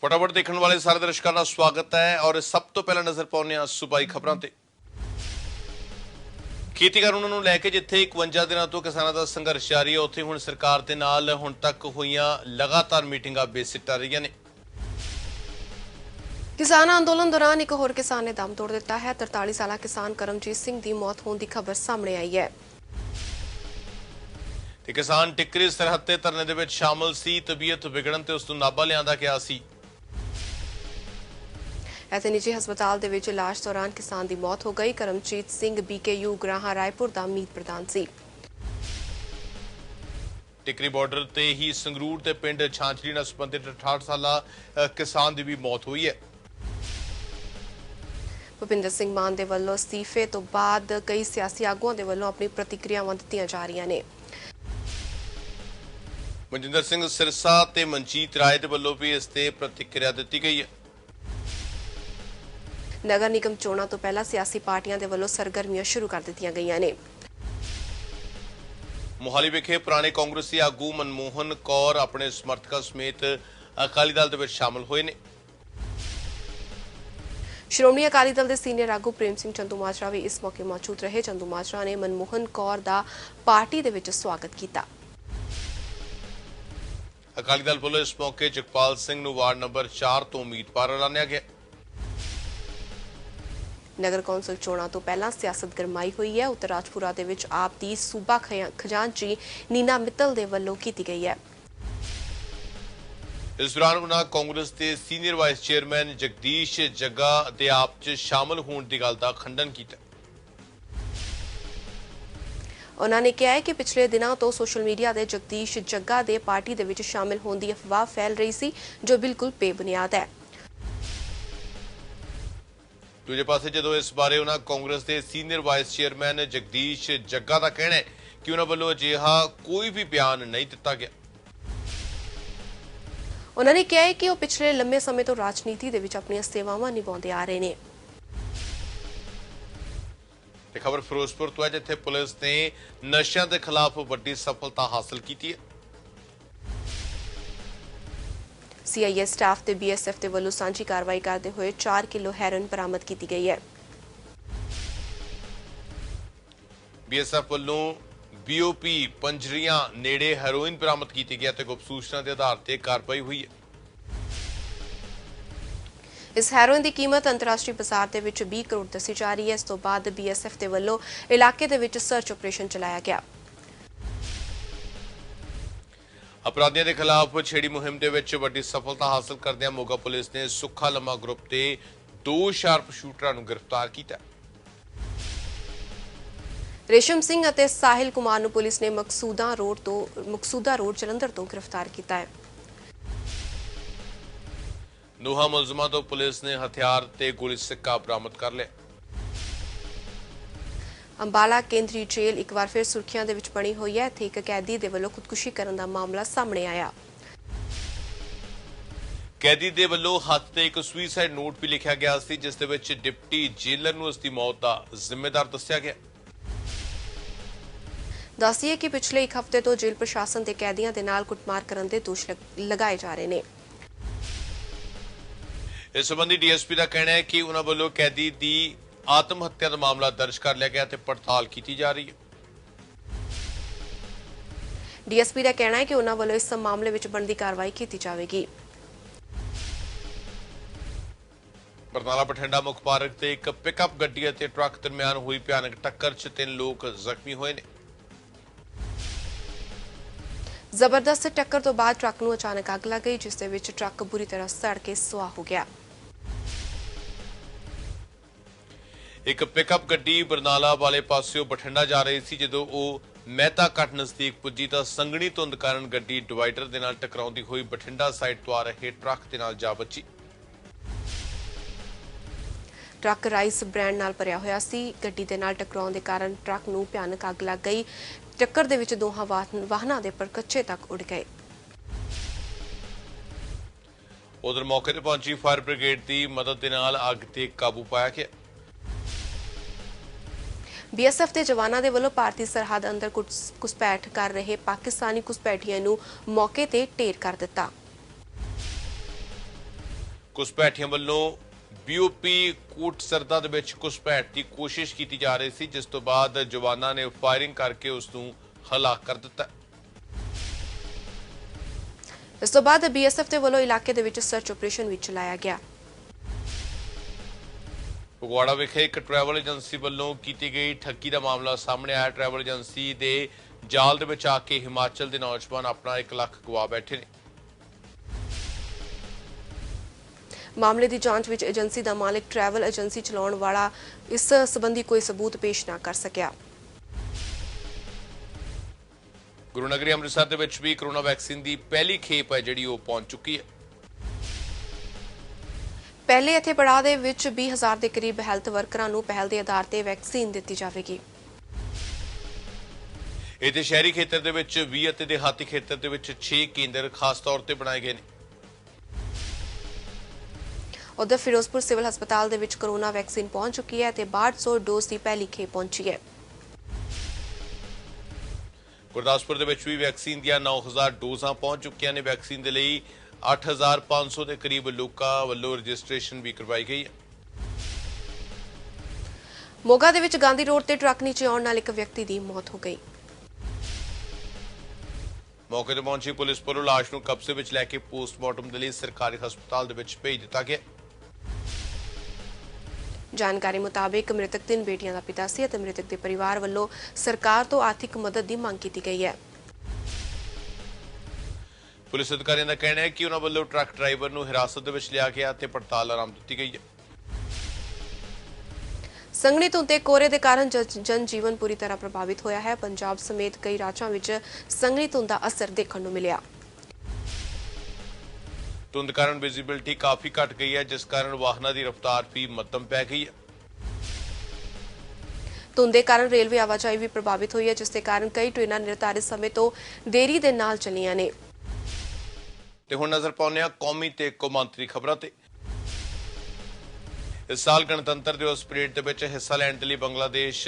फटाफट देखने वाले सारे दर्शकों का स्वागत है और सब तो पहला नजर पाउने सूबाई खबरों ते खेती कानूनों ਨੂੰ ਲੈ ਕੇ ਜਿੱਥੇ 51 ਦਿਨਾਂ ਤੋਂ ਕਿਸਾਨਾਂ ਦਾ ਸੰਘਰਸ਼ ਜਾਰੀ ਹੈ ਉੱਥੇ ਹੁਣ ਸਰਕਾਰ ਦੇ ਨਾਲ ਹੁਣ ਤੱਕ ਹੋਈਆਂ ਲਗਾਤਾਰ ਮੀਟਿੰਗਾਂ ਬੇਸਿੱਟਾ ਰਹੀਆਂ ਨੇ। किसान अंदोलन दौरान एक होर किसान ने दम तोड़ दिता है। 43 साला किसान करमजीत सिंह की मौत होने की खबर सामने आई है। किसान टिकरी सरहद ते धरने दे विच शामिल सी, तबीयत बिगड़न ते उस नूं नाभा लिआंदा गया सी। ऐसे निजी हस्पताल दे विच इलाज दौरान किसान की मौत हो गई। करमजीत सिंह BKU गराहा रायपुर का मीत प्रधान सी। टिकरी बॉर्डर ते ही संगरूर ते पिंड छांचरी नाल संबंधित 68 साला किसान की भी मौत हुई है। भुपिंदर सिंह मान दे वल्लों अस्तीफे तो बाद कई सियासी आगुआं दे वल्लों अपनी प्रतिक्रियावां दित्तियां जा रहीआं ने। मनजिंदर सिंह सिरसा ते मनजीत राय दे वल्लों भी इस ते प्रतिक्रिया दी गई है। नगर निगम चोणां तो पहला सियासी पार्टियां दे वल्लों सरगर्मियां शुरू कर दित्तियां गईआं ने। मोहाली विखे पुराने कांग्रेसी आगू मनमोहन कौर अपने समर्थकों समेत अकाली दल दे विच शामिल होए ने। श्रोमणी अकाली दल के सीनियर आगू प्रेम सिंह चंदूमाजरा भी इस मौके मौजूद रहे। चंदूमाजरा ने मनमोहन कौर का पार्टी दे विच स्वागत किया। अकाली दल वालों इस मौके जगपाल सिंह नूं वार्ड नंबर 4 तो उम्मीदवार ऐलानिया गया। नगर कौंसल चोणां तो पहला सियासत गरमाई हुई है। उत्तर राजपुरा दे विच आप दी सूबा खजांची नीना मित्तल दे वल्लों की गई है। इस दौरान उन्होंने कांग्रेस के सीनियर वाइस चेयरमैन जगदीश जग्गा ते आप च शामिल होने की गल का खंडन किया। उन्होंने कहा है कि पिछले दिनों तो सोशल मीडिया के जगदीश जग्गा दे पार्टी दे विच शामिल होने की अफवाह फैल रही सी जो बिल्कुल बेबुनियाद है। दूजे पासे जो इस बारे उन्होंने कांग्रेस के सीनियर वाइस चेयरमैन जगदीश जग्गा का कहना है कि उन्होंने वालों अजिहा कोई भी बयान नहीं दिता गया। उन्होंने कहा है कि वो पिछले लंबे समय तो राजनीति दे विच अपनी सेवावां निभाते आ रहे हैं। खबर फिरोजपुर तो है जिथे पुलिस ने नशियां के खिलाफ बड़ी सफलता हासिल की है। CIA स्टाफ ते BSF के वल्लों सांझी कार्रवाई करते हुए 4 किलो हैरोइन बरामद की गई है। BSF वालों BOP पंजरियां नेड़े हेरोइन बरामद की गई है। गुप्त सूचना के आधार पर कार्रवाई हुई है। इस हैरोइन की कीमत अंतरराष्ट्रीय बाजार के विच 20 करोड़ दसी जा रही है। इस तो बाद BSF के वल्लों इलाके दे विच सर्च ऑपरेशन चलाया गया। अपराधियों के खिलाफ छेड़ी मुहिम के विच बड़ी सफलता हासिल करदे मोगा पुलिस ने सुखा लम्मा ग्रुप के 2 शार्प शूटरां नूं गिरफ्तार किया। रेशम सिंह अते साहिल कुमार नूं पुलिस ने मकसूदा रोड जलंधर तो गिरफ्तार किया है। नूहा मुलजमां तो पुलिस ने हथियार ते गोली सिक्का बरामद कर लिया। अंबाला केंद्रीय जेल एक बार फिर सुर्खियां दे विच बनी हुई है। इत्थे एक कैदी दे वल्लों खुदकुशी करन दा मामला सामने आया। कैदी दे वल्लों हत्थ ते एक सुइसाइड नोट भी लिखा गया सी जिस दे विच डिप्टी जेलर नूं उसदी मौत दा जिम्मेदार दस्सिया गया। दस्सिए कि पिछले एक हफ्ते तो जेल प्रशासन के कैदियों के नाल कुटमार करन दे दोष लगाए जा रहे हैं। इस संबंधी DSP का कहना है कि उन्होंने वालों कैदी की आत्महत्या का मामला दर्ज कर लिया गया ते पड़ताल की जा रही है। DSP का कहना है कि उन्होंने वालों इस मामले में बनती कार्रवाई की जाएगी। बरनाला बठिंडा मुख मार्ग से एक पिकअप गड्डी और ट्रक दरमियान हुई भयानक टक्कर च 3 लोग जख्मी हुए ने। जबरदस्त टक्कर तो बाद ट्रक नूं अचानक अग लग गई जिस दे विच ट्रक बुरी तरह सड़ के सुआह हो गया। एक पिकअप गड्डी बरनाला वाले पासियों बठिंडा जा रही सी जदों वह मेहता कट नजदीक पुजी तो संघनी धुंध कारण गड्डी डिवाइडर दे नाल टकराउंदी हुई बठिंडा साइड तो आ रहे ट्रक दे नाल जा बची। ट्रक राइस ब्रांड नाल भरिया होया सी। गड्डी दे नाल टकराउण दे कारण ट्रक नूं भयानक अग लग गई। टक्कर दे विच दोहां वाहनां दे परकच्चे तक उड़ गए। उधर मौके ते पहुंची फायर ब्रिगेड की मदद के नाल अग ते काबू पाया गया। BSF के जवानों के वलों भारतीय सरहद अंदर घुसपैठ कर रहे पाकिस्तानी घुसपैठियों नूं मौके ते ढेर कर दिता। ਘੁਸਪੈਠੀਆਂ ਵੱਲੋਂ BOP ਕੋਟ ਸਰਦਾ ਦੇ ਵਿੱਚ ਘੁਸਪੈਠ ਦੀ ਕੋਸ਼ਿਸ਼ ਕੀਤੀ ਜਾ ਰਹੀ ਸੀ, ਜਿਸ ਤੋਂ ਬਾਅਦ ਜਵਾਨਾਂ ਨੇ ਫਾਇਰਿੰਗ ਕਰਕੇ ਉਸ ਨੂੰ ਹਲਾਕ ਕਰ ਦਿੱਤਾ। ਇਸ ਤੋਂ ਬਾਅਦ BSF ਦੇ ਵੱਲੋਂ ਇਲਾਕੇ ਦੇ ਵਿੱਚ ਸਰਚ ਆਪਰੇਸ਼ਨ ਵੀ ਚਲਾਇਆ ਗਿਆ। ਫਗਵਾੜਾ ਵਿਖੇ ਇੱਕ ਟਰੈਵਲ ਏਜੰਸੀ ਵੱਲੋਂ ਕੀਤੀ ਗਈ ਠੱਗੀ ਦਾ ਮਾਮਲਾ ਸਾਹਮਣੇ ਆਇਆ। ਟਰੈਵਲ ਏਜੰਸੀ ਦੇ ਜਾਲ ਦੇ ਵਿੱਚ ਆ ਕੇ ਹਿਮਾਚਲ ਦੇ ਨੌਜਵਾਨ ਆਪਣਾ 1 ਲੱਖ ਗਵਾ ਬੈਠੇ ਨੇ। ਮਾਮਲੇ ਦੀ ਜਾਂਚ ਵਿੱਚ ਏਜੰਸੀ ਦਾ ਮਾਲਕ ਟਰੈਵਲ ਏਜੰਸੀ ਚਲਾਉਣ ਵਾਲਾ ਇਸ ਸੰਬੰਧੀ ਕੋਈ ਸਬੂਤ ਪੇਸ਼ ਨਾ ਕਰ ਸਕਿਆ। ਗੁਰੂ ਨਗਰੀ ਅੰਮ੍ਰਿਤਸਰ ਦੇ ਵਿੱਚ ਵੀ ਕਰੋਨਾ ਵੈਕਸੀਨ ਦੀ ਪਹਿਲੀ ਖੇਪ ਹੈ ਜਿਹੜੀ ਉਹ ਪਹੁੰਚ ਚੁੱਕੀ ਹੈ। ਪਹਿਲੇ ਇੱਥੇ ਪੜਾਅ ਦੇ ਵਿੱਚ 20,000 ਦੇ ਕਰੀਬ ਹੈਲਥ ਵਰਕਰਾਂ ਨੂੰ ਪਹਿਲ ਦੇ ਆਧਾਰ ਤੇ ਵੈਕਸੀਨ ਦਿੱਤੀ ਜਾਵੇਗੀ। ਇੱਥੇ ਸ਼ਹਿਰੀ ਖੇਤਰ ਦੇ ਵਿੱਚ 20 ਅਤੇ ਦਿਹਾਤੀ ਖੇਤਰ ਦੇ ਵਿੱਚ 6 ਕੇਂਦਰ ਖਾਸ ਤੌਰ ਤੇ ਬਣਾਏ ਗਏ ਨੇ। ਉਧਰ ਫਿਰੋਜ਼ਪੁਰ ਸਿਵਲ ਹਸਪਤਾਲ ਦੇ ਵਿੱਚ ਕਰੋਨਾ ਵੈਕਸੀਨ ਪਹੁੰਚ ਚੁੱਕੀ ਹੈ ਤੇ 6200 ਡੋਜ਼ ਦੀ ਪਹਿਲੀ ਖੇਪ ਪਹੁੰਚੀ ਹੈ। ਗੁਰਦਾਸਪੁਰ ਦੇ ਵਿੱਚ ਵੀ ਵੈਕਸੀਨ ਦੀਆਂ 9000 ਡੋਜ਼ਾਂ ਪਹੁੰਚ ਚੁੱਕੀਆਂ ਨੇ। ਵੈਕਸੀਨ ਦੇ ਲਈ 8500 ਦੇ ਕਰੀਬ ਲੋਕਾਂ ਵੱਲੋਂ ਰਜਿਸਟ੍ਰੇਸ਼ਨ ਵੀ ਕਰਵਾਈ ਗਈ ਹੈ। ਮੋਗਾ ਦੇ ਵਿੱਚ ਗਾਂਧੀ ਰੋਡ ਤੇ ਟਰੱਕ ਨੀਚੇ ਆਉਣ ਨਾਲ ਇੱਕ ਵਿਅਕਤੀ ਦੀ ਮੌਤ ਹੋ ਗਈ। ਮੌਕੇ ਤੇ ਪਹੁੰਚੀ ਪੁਲਿਸ ਵੱਲੋਂ ਲਾਸ਼ ਨੂੰ ਕਬਜ਼ੇ ਵਿੱਚ ਲੈ ਕੇ ਪੋਸਟਮਾਰਟਮ ਦੇ ਲਈ ਸਰਕਾਰੀ ਹਸਪਤਾਲ ਦੇ ਵਿੱਚ ਭੇਜ ਦਿੱਤਾ ਗਿਆ। ਜਾਣਕਾਰੀ ਮੁਤਾਬਿਕ ਮ੍ਰਿਤਕ 3 ਬੇਟੀਆਂ ਦਾ ਪਿਤਾ ਸੀ ਅਤੇ ਮ੍ਰਿਤਕ ਦੇ ਪਰਿਵਾਰ ਵੱਲੋਂ ਸਰਕਾਰ ਤੋਂ ਆਰਥਿਕ ਮਦਦ ਦੀ ਮੰਗ ਕੀਤੀ ਗਈ ਹੈ। ਪੁਲਿਸ ਅਧਿਕਾਰੀਆਂ ਦਾ ਕਹਿਣਾ ਹੈ ਕਿ ਉਹਨਾਂ ਵੱਲੋਂ ਟਰੱਕ ਡਰਾਈਵਰ ਨੂੰ ਹਿਰਾਸਤ ਦੇ ਵਿੱਚ ਲਿਆ ਗਿਆ ਤੇ ਪੜਤਾਲ ਆਰੰਭ ਦਿੱਤੀ ਗਈ ਹੈ। ਸੰਘਣੀ ਧੁੰਦ ਤੇ ਕੋਹਰੇ ਦੇ ਕਾਰਨ ਜਨ ਜੀਵਨ ਪੂਰੀ ਤਰ੍ਹਾਂ ਪ੍ਰਭਾਵਿਤ ਹੋਇਆ ਹੈ। ਪੰਜਾਬ ਸਮੇਤ ਕਈ ਰਾਜਾਂ ਵਿੱਚ ਸੰਘਣੀ ਧੁੰਦ ਦਾ ਅਸਰ ਦੇਖਣ ਨੂੰ ਮਿਲਿਆ। ਧੁੰਦ ਕਾਰਨ ਵਿਜ਼ਿਬਿਲਟੀ ਕਾਫੀ ਘਟ ਗਈ ਹੈ, ਜਿਸ ਕਾਰਨ ਵਾਹਨਾਂ ਦੀ ਰਫ਼ਤਾਰ ਵੀ ਮੱਧਮ ਪੈ ਗਈ ਹੈ। ਧੁੰਦ ਦੇ ਕਾਰਨ ਰੇਲਵੇ ਆਵਾਜਾਈ ਵੀ ਪ੍ਰਭਾਵਿਤ ਹੋਈ ਹੈ, ਜਿਸ ਦੇ ਕਾਰਨ ਕਈ ਟ੍ਰੇਨਾਂ ਨਿਰਧਾਰਿਤ ਸਮੇਂ ਤੋਂ ਦੇਰੀ ਦੇ ਨਾਲ ਚੱਲੀਆਂ ਨੇ। ਤੇ ਹੁਣ ਨਜ਼ਰ ਪਾਉਂਦੇ ਹਾਂ ਕੌਮੀ ਤੇ ਕੌਮਾਂਤਰੀ ਖਬਰਾਂ ਤੇ। ਇਸ ਸਾਲ ਗਣਤੰਤਰ ਦਿਵਸ ਪਰੇਡ ਦੇ ਵਿੱਚ ਹਿੱਸਾ ਲੈਣ ਦੇ ਲਈ ਬੰਗਲਾਦੇਸ਼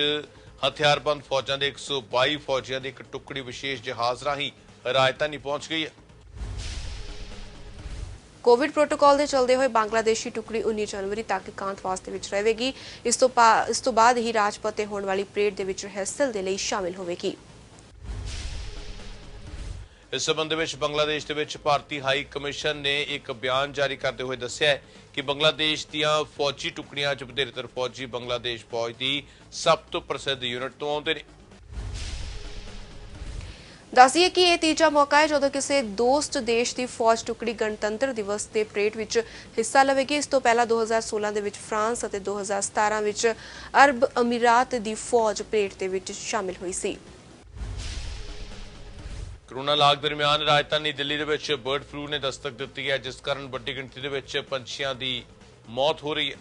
ਹਥਿਆਰਬੰਦ ਫੌਜਾਂ ਦੇ 122 ਫੌਜੀਆਂ ਦੀ ਇੱਕ ਟੁਕੜੀ ਵਿਸ਼ੇਸ਼ ਜਹਾਜ਼ ਰਾਹੀਂ ਰਾਜਧਾਨੀ ਪਹੁੰਚ ਗਈ ਹੈ। ਕੋਵਿਡ ਪ੍ਰੋਟੋਕਾਲ ਦੇ ਚੱਲਦੇ ਹੋਏ ਬੰਗਲਾਦੇਸ਼ੀ ਟੁਕੜੀ 19 ਜਨਵਰੀ ਤੱਕ ਇਕਾਂਤਵਾਸ ਦੇ ਵਿੱਚ ਰਹੇਗੀ। ਇਸ ਤੋਂ ਬਾਅਦ ਹੀ ਰਾਜਪਥ ਤੇ ਹੋਣ ਵਾਲੀ ਪਰੇਡ ਦੇ ਵਿੱਚ ਰਿਹਰਸਲ ਦੇ ਲਈ ਸ਼ਾਮਿਲ ਹੋਵੇਗੀ। ਇਸ ਸਬੰਧ ਵਿੱਚ ਬੰਗਲਾਦੇਸ਼ ਦੇ ਵਿੱਚ ਭਾਰਤੀ ਹਾਈ ਕਮਿਸ਼ਨ ਨੇ ਇੱਕ ਬਿਆਨ ਜਾਰੀ ਕਰਦੇ ਹੋਏ ਦੱਸਿਆ ਹੈ ਕਿ ਬੰਗਲਾਦੇਸ਼ ਦੀਆਂ ਫੌਜੀ ਟੁਕੜੀਆਂ 'ਚ ਵਧੇਰੇਤਰ ਫੌਜੀ ਬੰਗਲਾਦੇਸ਼ ਫੌਜ ਦੀ ਸਭ ਤੋਂ ਪ੍ਰਸਿੱਧ ਯੂਨਿਟ ਤੋਂ ਆਉਂਦੇ ਨੇ। ਦੱਸੀਏ ਕਿ ਇਹ ਤੀਜਾ ਮੌਕਾ ਹੈ ਜਦੋਂ ਕਿਸੇ ਦੋਸਤ ਦੇਸ਼ ਦੀ ਫੌਜ ਟੁਕੜੀ ਗਣਤੰਤਰ ਦਿਵਸ ਦੇ ਪਰੇਡ ਵਿੱਚ ਹਿੱਸਾ ਲਵੇਗੀ। ਇਸ ਤੋਂ ਪਹਿਲਾਂ 2016 ਦੇ ਵਿੱਚ ਫਰਾਂਸ ਅਤੇ 2017 ਵਿੱਚ ਅਰਬ ਅਮੀਰਾਤ ਦੀ ਫੌਜ ਪਰੇਡ ਦੇ ਵਿੱਚ ਸ਼ਾਮਿਲ ਹੋਈ ਸੀ। ਕਰੋਨਾ ਲਾਗ ਦਰਮਿਆਨ ਰਾਜਧਾਨੀ ਦਿੱਲੀ ਦੇ ਵਿੱਚ ਬਰਡ ਫਲੂ ਨੇ ਦਸਤਕ ਦਿੱਤੀ ਹੈ, ਜਿਸ ਕਾਰਨ ਵੱਡੀ ਗਿਣਤੀ ਦੇ ਵਿੱਚ ਪੰਛੀਆਂ ਦੀ ਮੌਤ ਹੋ ਰਹੀ ਹੈ।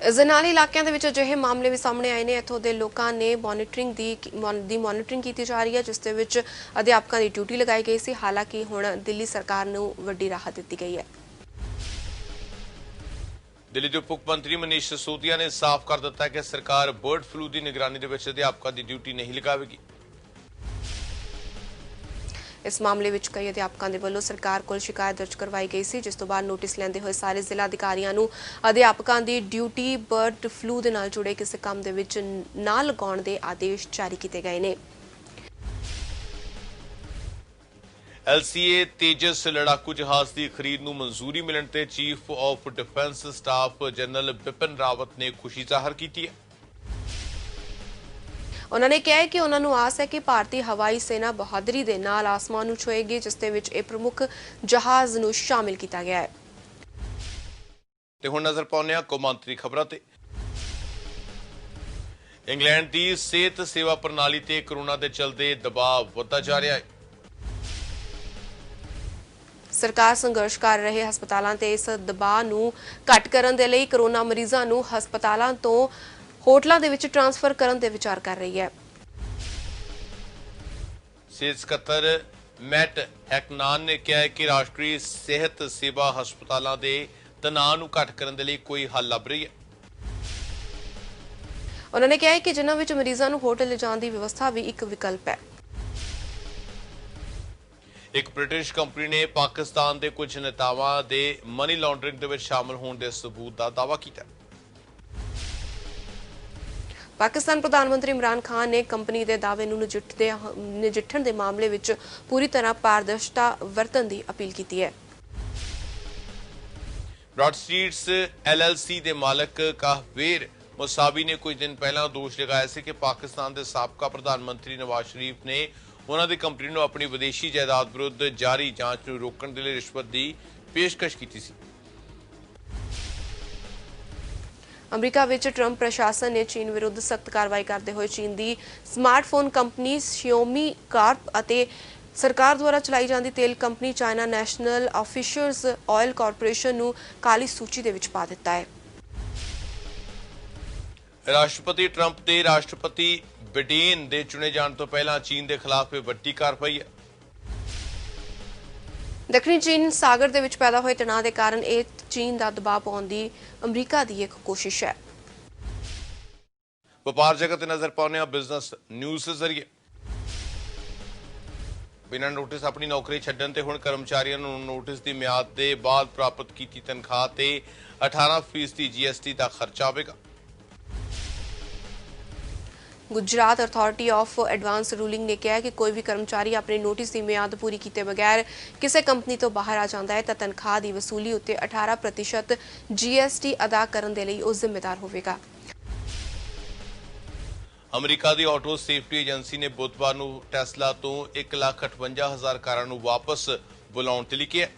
ਇਸ ਦੇ ਨਾਲ ਇਲਾਕਿਆਂ ਦੇ ਵਿੱਚ ਅਜਿਹੇ ਮਾਮਲੇ ਵੀ ਸਾਹਮਣੇ ਆਏ ਨੇ। ਇੱਥੋਂ ਦੇ ਲੋਕਾਂ ਨੇ ਮੋਨੀਟਰਿੰਗ ਕੀਤੀ ਜਾ ਰਹੀ ਹੈ, ਜਿਸ ਦੇ ਵਿੱਚ ਅਧਿਆਪਕਾਂ ਦੀ ਡਿਊਟੀ ਲਗਾਈ ਗਈ ਸੀ। ਹਾਲਾਂਕਿ ਹੁਣ ਦਿੱਲੀ ਸਰਕਾਰ ਨੂੰ ਵੱਡੀ ਰਾਹਤ ਦਿੱਤੀ ਗਈ ਹੈ। ਦਿੱਲੀ ਦੇ ਉਪ ਮੰਤਰੀ ਮਨੀਸ਼ ਸਿਸੋਦੀਆ ਨੇ ਸਾਫ਼ ਕਰ ਦਿੱਤਾ ਕਿ ਸਰਕਾਰ ਬਰਡ ਫਲੂ ਦੀ ਨਿਗਰਾਨੀ ਦੇ ਵਿੱਚ ਅਧਿਆਪਕਾਂ ਦੀ ਡਿਊਟੀ ਨਹੀਂ ਲਗਾਵੇਗੀ। ਇਸ ਮਾਮਲੇ ਵਿੱਚ ਕਈ ਅਧਿਆਪਕਾਂ ਦੇ ਵੱਲੋਂ ਸਰਕਾਰ ਕੋਲ ਸ਼ਿਕਾਇਤ ਦਰਜ ਕਰਵਾਈ ਗਈ ਸੀ, ਜਿਸ ਤੋਂ ਬਾਅਦ ਨੋਟਿਸ ਲੈਂਦੇ ਹੋਏ ਸਾਰੇ ਜ਼ਿਲ੍ਹਾ ਅਧਿਕਾਰੀਆਂ ਨੂੰ ਅਧਿਆਪਕਾਂ ਦੀ ਡਿਊਟੀ ਬਰਡ ਫਲੂ ਦੇ ਨਾਲ ਜੁੜੇ ਕਿਸੇ ਕੰਮ ਦੇ ਵਿੱਚ ਨਾ ਲਗਾਉਣ ਦੇ ਆਦੇਸ਼ ਜਾਰੀ ਕੀਤੇ ਗਏ ਨੇ। LCA ਤੇਜਸ ਲੜਾਕੂ ਜਹਾਜ਼ ਦੀ ਖਰੀਦ ਨੂੰ ਮਨਜ਼ੂਰੀ ਮਿਲਣ ਤੇ chief of defence staff general Bipin Rawat ਨੇ ਖੁਸ਼ੀ ਜ਼ਾਹਰ ਕੀਤੀ ਹੈ। ਉਹਨਾਂ ਨੇ ਕਿਹਾ ਕਿ ਉਹਨਾਂ ਨੂੰ ਆਸ ਹੈ ਕਿ ਭਾਰਤੀ ਹਵਾਈ ਸੈਨਾ ਬਹਾਦਰੀ ਦੇ ਨਾਲ ਆਸਮਾਨ ਨੂੰ ਛੂਹੇਗੀ, ਜਿਸ ਦੇ ਵਿੱਚ ਇਹ ਪ੍ਰਮੁੱਖ ਜਹਾਜ਼ ਨੂੰ ਸ਼ਾਮਿਲ ਕੀਤਾ ਗਿਆ ਹੈ। ਤੇ ਹੁਣ ਨਜ਼ਰ ਪਾਉਂਦੇ ਹਾਂ ਕੌਮਾਂਤਰੀ ਖਬਰਾਂ ਤੇ। ਇੰਗਲੈਂਡ ਦੀ ਸਿਹਤ ਸੇਵਾ ਪ੍ਰਣਾਲੀ ਤੇ ਕਰੋਨਾ ਦੇ ਚਲਦੇ ਦਬਾਅ ਵਧਦਾ ਜਾ ਰਿਹਾ ਹੈ। ਸਰਕਾਰ ਸੰਘਰਸ਼ ਕਰ ਰਹੇ ਹਸਪਤਾਲਾਂ ਤੇ ਇਸ ਦਬਾਅ ਨੂੰ ਘੱਟ ਕਰਨ ਦੇ ਲਈ ਕਰੋਨਾ ਮਰੀਜ਼ਾਂ ਨੂੰ ਹਸਪਤਾਲਾਂ ਤੋਂ ਹੋਟਲਾਂ ਦੇ ਵਿੱਚ ਟ੍ਰਾਂਸਫਰ ਕਰਨ ਦੇ ਵਿਚਾਰ ਕਰ ਰਹੀ ਹੈ। ਸਿਹਤ ਸਕੱਤਰ ਮੈਟ ਹੈਕਨਾਨ ਨੇ ਕਿਹਾ ਹੈ ਕਿ ਰਾਸ਼ਟਰੀ ਸਿਹਤ ਸੇਵਾ ਹਸਪਤਾਲਾਂ ਦੇ ਤਣਾਅ ਨੂੰ ਘੱਟ ਕਰਨ ਦੇ ਲਈ ਕੋਈ ਹੱਲ ਲੱਭ ਰਹੀ ਹੈ। ਉਹਨਾਂ ਨੇ ਕਿਹਾ ਹੈ ਕਿ ਜਿਨ੍ਹਾਂ ਵਿੱਚ ਮਰੀਜ਼ਾਂ ਨੂੰ ਹੋਟਲ ਲਿਜਾਣ ਦੀ ਵਿਵਸਥਾ ਵੀ ਇੱਕ ਵਿਕਲਪ ਹੈ। ਇੱਕ ਬ੍ਰਿਟਿਸ਼ ਕੰਪਨੀ ਨੇ ਪਾਕਿਸਤਾਨ ਦੇ ਕੁਝ ਨੇਤਾਵਾਂ ਦੇ ਮਨੀ ਲਾਂਡਰਿੰਗ ਦੇ ਵਿੱਚ ਸ਼ਾਮਲ ਹੋਣ ਦੇ ਸਬੂਤ ਦਾ ਦਾਅਵਾ ਕੀਤਾ। ਪਾਕਿਸਤਾਨ ਪ੍ਰਧਾਨ ਮੰਤਰੀ ਇਮਰਾਨ ਖਾਨ ਨੇ ਕੰਪਨੀ ਦੇ ਦਾਅਵੇ ਨੂੰ ਨਜਿੱਠਣ ਦੇ ਮਾਮਲੇ ਵਿੱਚ ਪੂਰੀ ਤਰ੍ਹਾਂ ਪਾਰਦਰਸ਼ਤਾ ਵਰਤਣ ਦੀ ਅਪੀਲ ਕੀਤੀ ਹੈ। ब्रॉड स्ट्रीट्स LLC ਦੇ ਮਾਲਕ ਕਾਹਵੇਰ ਮੁਸਾਬੀ ਨੇ ਕੁਝ ਦਿਨ ਪਹਿਲਾਂ ਦੋਸ਼ ਲਗਾਇਆ ਸੀ ਕਿ ਪਾਕਿਸਤਾਨ ਦੇ ਸਾਬਕਾ ਪ੍ਰਧਾਨ ਮੰਤਰੀ ਨਵਾਜ਼ ਸ਼ਰੀਫ ਨੇ ਉਹਨਾਂ ਦੀ ਕੰਪਨੀ ਨੂੰ ਆਪਣੀ ਵਿਦੇਸ਼ੀ ਜਾਇਦਾਦ ਵਿਰੁੱਧ ਜਾਰੀ ਜਾਂਚ ਨੂੰ ਰੋਕਣ ਦੇ ਲਈ ਰਿਸ਼ਵਤ ਦੀ ਪੇਸ਼ਕਸ਼ ਕੀਤੀ ਸੀ। ਅਮਰੀਕਾ ਵਿੱਚ ਟਰੰਪ ਪ੍ਰਸ਼ਾਸਨ ਨੇ ਚੀਨ ਵਿਰੁੱਧ ਸਖਤ ਕਾਰਵਾਈ ਕਰਦੇ ਹੋਏ ਚੀਨ ਦੀ ਸਮਾਰਟਫੋਨ ਕੰਪਨੀ ਸ਼ਿਓਮੀ ਕਾਰਪ ਅਤੇ ਸਰਕਾਰ ਦੁਆਰਾ ਚਲਾਈ ਜਾਂਦੀ ਤੇਲ company China National Offshore Oil Corporation ਨੂੰ ਕਾਲੀ ਸੂਚੀ ਦੇ ਵਿੱਚ ਪਾ ਦਿੱਤਾ ਹੈ। ਰਾਸ਼ਟਰਪਤੀ ਟਰੰਪ ਦੇ ਰਾਸ਼ਟਰਪਤੀ ਬਿਡੇਨ ਦੇ ਚੁਣੇ ਜਾਣ ਤੋਂ ਪਹਿਲਾਂ ਚੀਨ ਦੇ ਖਿਲਾਫ ਇਹ ਵੱਡੀ ਕਾਰਵਾਈ ਹੈ। ਦੱਖਣੀ ਚੀਨ ਸਾਗਰ ਦੇ ਵਿੱਚ ਪੈਦਾ ਹੋਏ ਤਣਾਅ ਦੇ ਕਾਰਨ ਇਹ ਚੀਨ ਦਾ ਦਬਾਅ ਪਾਉਣ ਦੀ ਅਮਰੀਕਾ ਦੀ ਇੱਕ ਕੋਸ਼ਿਸ਼ ਹੈ। ਵਪਾਰ ਜਗਤ ਤੇ ਨਜ਼ਰ ਪਾਉਂਦੇ ਹਾਂ ਬਿਜ਼ਨਸ ਨਿਊਜ਼ ਦੇ ਜ਼ਰੀਏ। ਬਿਨਾਂ ਨੋਟਿਸ ਆਪਣੀ ਨੌਕਰੀ ਛੱਡਣ ਤੇ ਹੁਣ ਕਰਮਚਾਰੀਆਂ ਨੂੰ ਨੋਟਿਸ ਦੀ ਮਿਆਦ ਦੇ ਬਾਅਦ ਪ੍ਰਾਪਤ ਕੀਤੀ ਤਨਖਾਹ ਤੇ 18% GST ਦਾ ਖਰਚਾ ਆਵੇਗਾ। Gujarat authority of advance ruling ਨੇ ਕਿਹਾ ਕਿ ਕੋਈ ਵੀ ਕਰਮਚਾਰੀ ਆਪਣੀ ਨੋਟਿਸ ਦੀ ਮਿਆਦ ਪੂਰੀ ਕੀਤੇ ਬਗੈਰ ਕਿਸੇ ਕੰਪਨੀ ਤੋਂ ਬਾਹਰ ਆ ਜਾਂਦਾ ਹੈ ਤਾਂ ਤਨਖਾਹ ਦੀ ਵਸੂਲੀ ਉੱਤੇ 18% GST ਅਦਾ ਕਰਨ ਦੇ ਲਈ ਉਹ ਜ਼ਿੰਮੇਦਾਰ ਹੋਵੇਗਾ। ਅਮਰੀਕਾ ਦੀ ਆਟੋ ਸੇਫਟੀ ਏਜੰਸੀ ਨੇ ਬੁੱਧਵਾਰ ਨੂੰ ਟੈਸਲਾ ਤੋਂ 1,58,000 ਕਾਰਾਂ ਨੂੰ ਵਾਪਸ ਬੁਲਾਉਣ ਤੇ ਲਿਖਿਆ।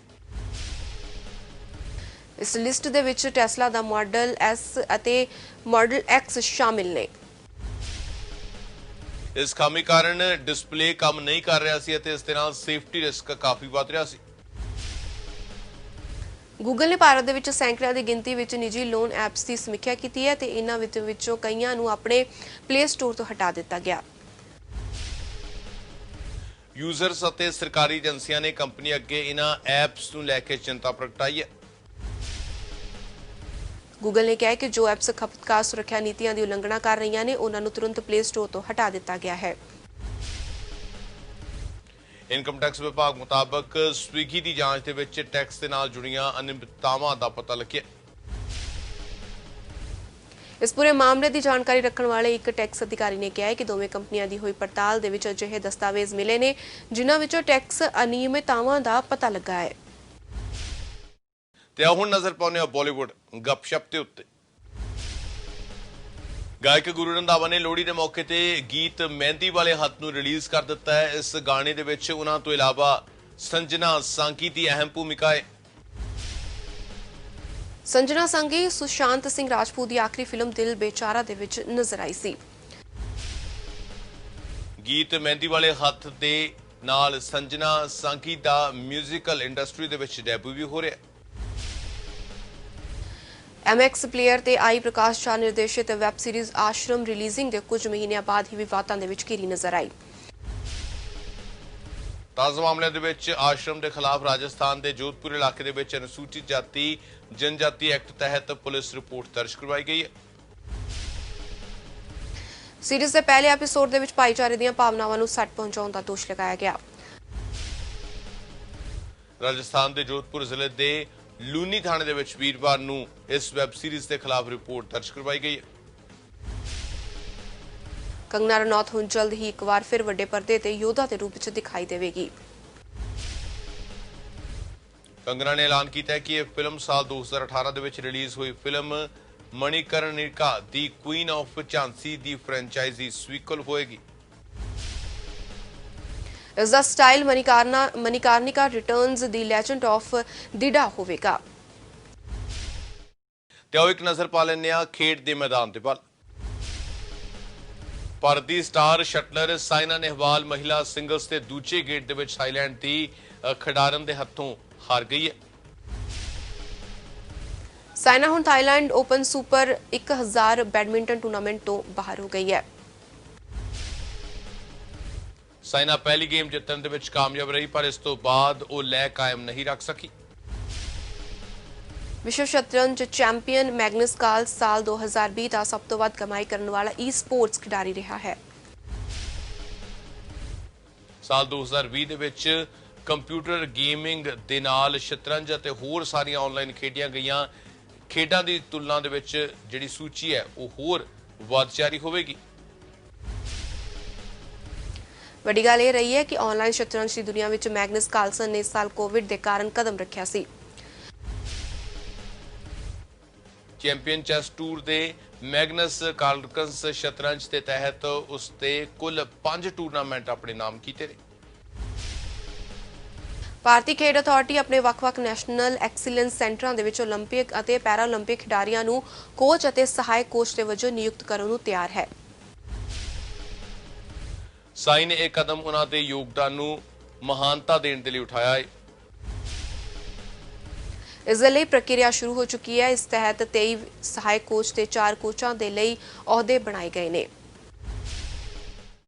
ਇਸ ਲਿਸਟ ਦੇ ਵਿੱਚ ਟੈਸਲਾ ਦਾ ਮਾਡਲ S ਅਤੇ ਮਾਡਲ X ਸ਼ਾਮਿਲ ਨੇ। ਇਸ ਖਾਮੀ ਕਾਰਨ ਡਿਸਪਲੇ ਕੰਮ ਨਹੀਂ ਕਰ ਰਿਹਾ ਸੀ ਅਤੇ ਇਸ ਦੇ ਨਾਲ ਸੇਫਟੀ ਰਿਸਕ ਕਾਫੀ ਵੱਧ ਰਿਹਾ ਸੀ। ਗੂਗਲ ਨੇ ਭਾਰਤ ਦੇ ਵਿੱਚ ਸੈਂਕੜਿਆਂ ਦੀ ਗਿਣਤੀ ਵਿੱਚ ਨਿੱਜੀ ਲੋਨ ਐਪਸ ਦੀ ਸਮੀਖਿਆ ਕੀਤੀ ਹੈ ਤੇ ਇਹਨਾਂ ਵਿੱਚੋਂ ਕਈਆਂ ਨੂੰ ਆਪਣੇ ਪਲੇ ਸਟੋਰ ਤੋਂ ਹਟਾ ਦਿੱਤਾ ਗਿਆ। ਯੂਜ਼ਰਸ ਅਤੇ ਸਰਕਾਰੀ ਏਜੰਸੀਆਂ ਨੇ ਕੰਪਨੀ ਅੱਗੇ ਇਹਨਾਂ ਐਪਸ ਨੂੰ ਲੈ ਕੇ ਚਿੰਤਾ ਪ੍ਰਗਟਾਈ ਹੈ। ਗੂਗਲ ਨੇ ਕਿਹਾ ਕਿ ਜੋ ਐਪਸ ਖਪਤਕਾਰ ਸੁਰੱਖਿਆ ਨੀਤੀਆਂ ਦੀ ਉਲੰਘਣਾ ਕਰ ਰਹੀਆਂ ਨੇ ਉਹਨਾਂ ਨੂੰ ਤੁਰੰਤ ਪਲੇ ਸਟੋਰ ਤੋਂ ਹਟਾ ਦਿੱਤਾ ਗਿਆ ਹੈ। ਇਨਕਮ ਟੈਕਸ ਵਿਭਾਗ ਮੁਤਾਬਕ ਸਵਿਗੀ ਦੀ ਜਾਂਚ ਦੇ ਵਿੱਚ ਟੈਕਸ ਦੇ ਨਾਲ ਜੁੜੀਆਂ ਅਨਿਯਮਿਤਤਾਵਾਂ ਦਾ ਪਤਾ ਲੱਗਿਆ। ਇਸ ਪੂਰੇ ਮਾਮਲੇ ਦੀ ਜਾਣਕਾਰੀ ਰੱਖਣ ਵਾਲੇ ਇੱਕ ਟੈਕਸ ਅਧਿਕਾਰੀ ਨੇ ਕਿਹਾ ਕਿ ਦੋਵੇਂ ਕੰਪਨੀਆਂ ਦੀ ਹੋਈ ਪੜਤਾਲ ਦੇ ਵਿੱਚ ਅਜਿਹੇ ਦਸਤਾਵੇਜ਼ ਮਿਲੇ ਨੇ ਜਿਨ੍ਹਾਂ ਵਿੱਚੋਂ ਟੈਕਸ ਅਨਿਯਮਿਤਤਾਵਾਂ ਦਾ ਪਤਾ ਲੱਗਾ ਹੈ। ਤੇ ਹੁਣ ਨਜ਼ਰ ਪਾਉਂਦੇ ਹਾਂ ਬਾਲੀਵੁੱਡ ਗੱਪਸ਼ਪ ਦੇ ਉੱਤੇ। ਗਾਇਕ ਗੁਰੂ ਰੰਧਾਵਾ ਨੇ ਲੋਹੜੀ ਦੇ ਮੌਕੇ ਤੇ ਗੀਤ ਮਹਿੰਦੀ ਵਾਲੇ ਹੱਥ ਨੂੰ ਰਿਲੀਜ਼ ਕਰ ਦਿੱਤਾ ਹੈ। ਇਸ ਗਾਣੇ ਦੇ ਵਿੱਚ ਉਹਨਾਂ ਤੋਂ ਇਲਾਵਾ ਸੰਜਨਾ ਸਾਂਗੀ ਦੀ ਅਹਿਮ ਭੂਮਿਕਾ ਹੈ। ਸੰਜਨਾ ਸਾਂਗੀ ਸੁਸ਼ਾਂਤ ਸਿੰਘ ਰਾਜਪੂਤ ਦੀ ਆਖਰੀ ਫਿਲਮ ਦਿਲ ਬੇਚਾਰਾ ਦੇ ਵਿੱਚ ਨਜ਼ਰ ਆਈ ਸੀ। ਗੀਤ ਮਹਿੰਦੀ ਵਾਲੇ ਹੱਥ ਦੇ ਨਾਲ ਸੰਜਨਾ ਸਾਂਗੀ ਦਾ ਮਿਊਜ਼ੀਕਲ ਇੰਡਸਟਰੀ ਦੇ ਵਿੱਚ ਡੈਬਿਊ ਵੀ ਹੋ ਰਿਹਾ ਹੈ। MX ਪਲੇਅਰ ਤੇ ਆਈ ਪ੍ਰਕਾਸ਼ ਸ਼ਾਹ ਨਿਰਦੇਸ਼ਿਤ ਵੈਬ ਸੀਰੀਜ਼ ਆਸ਼ਰਮ ਰਿਲੀਜ਼ਿੰਗ ਦੇ ਕੁਝ ਮਹੀਨਿਆਂ ਬਾਅਦ ਹੀ ਵਿਵਾਦਾਂ ਦੇ ਵਿੱਚ ਘਿਰੀ ਨਜ਼ਰ ਆਈ। ਤਾਜ਼ਾ ਮਾਮਲਿਆਂ ਦੇ ਵਿੱਚ ਆਸ਼ਰਮ ਦੇ ਖਿਲਾਫ ਰਾਜਸਥਾਨ ਦੇ ਜੋਧਪੁਰ ਇਲਾਕੇ ਦੇ ਵਿੱਚ ਅਨੁਸੂਚਿਤ ਜਾਤੀ ਜਨਜਾਤੀ ਐਕਟ ਤਹਿਤ ਪੁਲਿਸ ਰਿਪੋਰਟ ਦਰਜ ਕਰਵਾਈ ਗਈ ਹੈ। ਸੀਰੀਜ਼ ਦੇ ਪਹਿਲੇ ਐਪੀਸੋਡ ਦੇ ਵਿੱਚ ਭਾਈਚਾਰੇ ਦੀਆਂ ਭਾਵਨਾਵਾਂ ਨੂੰ ਸੱਟ ਪਹੁੰਚਾਉਣ ਦਾ ਦੋਸ਼ ਲਗਾਇਆ ਗਿਆ। ਰਾਜਸਥਾਨ ਦੇ ਜੋਧਪੁਰ ਜ਼ਿਲ੍ਹੇ ਦੇ ਲੂਨੀ ਥਾਣੇ ਦੇ ਵਿੱਚ ਵੀਰਵਾਰ ਨੂੰ ਇਸ ਵੈਬ ਸੀਰੀਜ਼ ਦੇ ਖਿਲਾਫ ਰਿਪੋਰਟ ਦਰਜ ਕਰਵਾਈ ਗਈ ਹੈ। ਕੰਗਨਾ ਰਣੌਤ ਹੁਣ ਜਲਦ ਹੀ ਇੱਕ ਵਾਰ ਫਿਰ ਵੱਡੇ ਪਰਦੇ ਤੇ ਯੋਧਾ ਦੇ ਰੂਪ ਵਿੱਚ ਦਿਖਾਈ ਦੇਵੇਗੀ। ਕੰਗਨਾ ਨੇ ਐਲਾਨ ਕੀਤਾ ਹੈ ਕਿ ਇਹ ਫਿਲਮ ਸਾਲ 2018 ਦੇ ਵਿੱਚ ਰਿਲੀਜ਼ ਹੋਈ film Manikarnika the Queen of Jhansi the franchisee ਸਵੀਕਲ ਹੋਏਗੀ। ਇਸ ਦਾ style Manikarnika returns the legend of ਦਿਡਾ ਹੋਵੇਗਾ। ਤੇ ਆਓ ਇੱਕ ਨਜ਼ਰ ਪਾ ਲੈਂਦੇ ਹਾਂ ਖੇਡ ਦੇ ਮੈਦਾਨ ਤੇ ਵੱਲ। ਭਾਰਤ ਦੀ ਸਟਾਰ ਸ਼ਟਲਰ ਸਾਇਨਾ ਨੇਹਵਾਲ ਮਹਿਲਾ ਸਿੰਗਲਸ ਦੇ ਦੂਜੇ ਗੇੜ ਦੇ ਵਿੱਚ ਥਾਈਲੈਂਡ ਦੀ ਖਿਡਾਰਨ ਦੇ ਹੱਥੋਂ ਹਾਰ ਗਈ ਹੈ। ਸਾਇਨਾ ਹੁਣ Thailand open super 1000 badminton tournament ਤੋਂ ਬਾਹਰ ਹੋ ਗਈ ਹੈ। ਸਾਇਨਾ ਪਹਿਲੀ ਗੇਮ ਜਿੱਤਣ ਦੇ ਵਿੱਚ ਕਾਮਯਾਬ ਰਹੀ ਪਰ ਇਸ ਤੋਂ ਬਾਅਦ ਉਹ ਲੈ ਕਾਇਮ ਨਹੀਂ ਰੱਖ ਸਕੀ। ਵਿਸ਼ਵ ਸ਼ਤਰੰਜ ਚੈਂਪੀਅਨ ਮੈਗਨਸ ਕਾਰਲਸਨ ਸਾਲ 2020 ਦਾ ਸਭ ਤੋਂ ਵੱਧ ਕਮਾਈ ਕਰਨ ਵਾਲਾ ਈ-ਸਪੋਰਟਸ ਖਿਡਾਰੀ ਰਿਹਾ ਹੈ। ਸਾਲ 2020 ਦੇ ਵਿੱਚ ਕੰਪਿਊਟਰ ਗੇਮਿੰਗ ਦੇ ਨਾਲ ਸ਼ਤਰੰਜ ਅਤੇ ਹੋਰ ਸਾਰੀਆਂ ਆਨਲਾਈਨ ਖੇਡੀਆਂ ਗਈਆਂ ਖੇਡਾਂ ਦੀ ਤੁਲਨਾ ਦੇ ਵਿੱਚ ਜਿਹੜੀ ਸੂਚੀ ਹੈ ਉਹ ਹੋਰ ਵੱਧ ਜਾਰੀ ਹੋਵੇਗੀ। ਵੱਡੀ ਗੱਲ ਇਹ ਰਹੀ ਹੈ ਕਿ ਆਨਲਾਈਨ ਸ਼ਤਰੰਜ ਦੀ ਦੁਨੀਆ ਵਿੱਚ ਮੈਗਨਸ ਕਾਰਲਸਨ ਨੇ ਇਸ ਸਾਲ ਕੋਵਿਡ ਦੇ ਕਾਰਨ ਕਦਮ ਰੱਖਿਆ ਸੀ। ਚੈਂਪੀਅਨ ਚੈਸ ਟੂਰ ਦੇ ਮੈਗਨਸ ਕਾਰਲਸਨ ਸ਼ਤਰੰਜ ਦੇ ਤਹਿਤ ਉਸ ਦੇ ਕੁੱਲ 5 ਟੂਰਨਾਮੈਂਟ ਆਪਣੇ ਨਾਮ ਕੀਤੇ ਨੇ। ਭਾਰਤੀ ਖੇਡ ਅਥਾਰਟੀ ਆਪਣੇ ਵੱਖ-ਵੱਖ ਨੈਸ਼ਨਲ ਐਕਸੀਲੈਂਸ ਸੈਂਟਰਾਂ ਦੇ ਵਿੱਚ ਓਲੰਪਿਕ ਅਤੇ ਪੈਰਾਲੰਪਿਕ ਖਿਡਾਰੀਆਂ ਨੂੰ ਕੋਚ ਅਤੇ ਸਹਾਇਕ ਕੋਚ ਦੇ ਵਜੋਂ ਨਿਯੁਕਤ ਕਰਨ ਨੂੰ ਤਿਆਰ ਹੈ। ਸਾਈ ਨੇ ਇਹ ਕਦਮ ਉਹਨਾਂ ਦੇ ਯੋਗਦਾਨ ਨੂੰ ਮਹਾਨਤਾ ਦੇਣ ਦੇ ਲਈ ਉਠਾਇਆ ਹੈ। ਇਸ ਦੇ ਲਈ ਪ੍ਰਕਿਰਿਆ ਸ਼ੁਰੂ ਹੋ ਚੁੱਕੀ ਹੈ। ਇਸ ਤਹਿਤ 23 ਸਹਾਇਕ ਕੋਚ ਤੇ 4 ਕੋਚਾਂ ਦੇ ਲਈ ਅਹੁਦੇ ਬਣਾਏ ਗਏ ਨੇ।